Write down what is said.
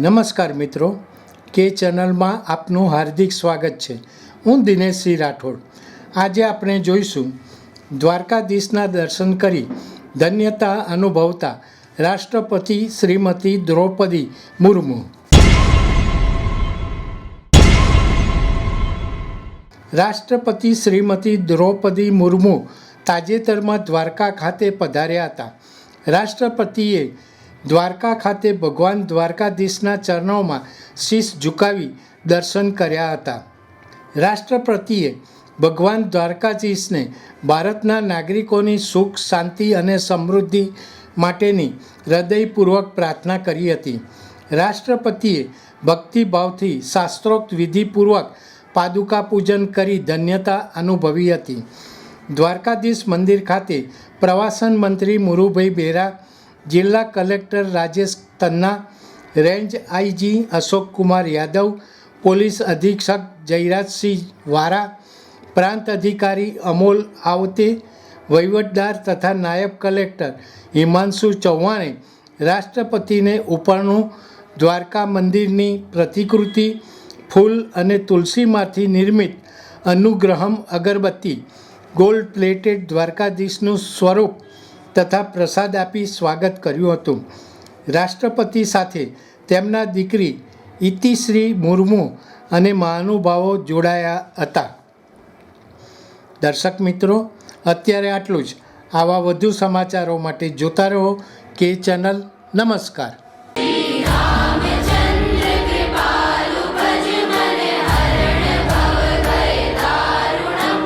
નમસ્કાર મિત્રો, કે ચેનલમાં આપનું હાર્દિક સ્વાગત છે। હું દિનેશ સિંહ રાઠોડ। આજે આપણે જોઈશું દ્વારકાધીશના દર્શન કરી ધન્યતા અનુભવતા રાષ્ટ્રપતિ શ્રીમતી દ્રૌપદી મુર્મુ। રાષ્ટ્રપતિ શ્રીમતી દ્રૌપદી મુર્મુ તાજેતરમાં દ્વારકા ખાતે પધાર્યા હતા। રાષ્ટ્રપતિએ દ્વારકા ખાતે ભગવાન દ્વારકાધીશના ચરણોમાં શીશ ઝુકાવી દર્શન કર્યા હતા। રાષ્ટ્રપતિએ ભગવાન દ્વારકાધીશને ભારતના નાગરિકોની સુખ, શાંતિ અને સમૃદ્ધિ માટેની હૃદયપૂર્વક પ્રાર્થના કરી હતી। રાષ્ટ્રપતિએ ભક્તિભાવથી શાસ્ત્રોક્ત વિધિપૂર્વક પાદુકા પૂજન કરી ધન્યતા અનુભવી હતી। દ્વારકાધીશ મંદિર ખાતે પ્રવાસન મંત્રી મુરુભાઈ બેરા, જિલ્લા collector Rajesh Tanna, range IG Ashokkumar Yadav, police અધિક્ષક જયરાજસિંહ વારા, પ્રાંત અધિકારી અમોલ આવતે, વહીવટદાર તથા નાયબ કલેક્ટર હિમાંશુ ચૌહાણે રાષ્ટ્રપતિને ઉપરનું દ્વારકા મંદિરની પ્રતિકૃતિ, ફૂલ અને તુલસીમાંથી નિર્મિત અનુગ્રહમ અગરબત્તી, ગોલ્ડ પ્લેટેડ દ્વારકાધીશનું સ્વરૂપ તથા પ્રસાદ આપી સ્વાગત કર્યું હતું। રાષ્ટ્રપતિ સાથે તેમના દીકરી ઇતિશ્રી મુર્મુ અને મહાનુભાવો જોડાયા હતા। દર્શક મિત્રો, અત્યારે આટલું જ। આવા વધુ સમાચારો માટે જોતા રહો કે ચેનલ। નમસ્કાર।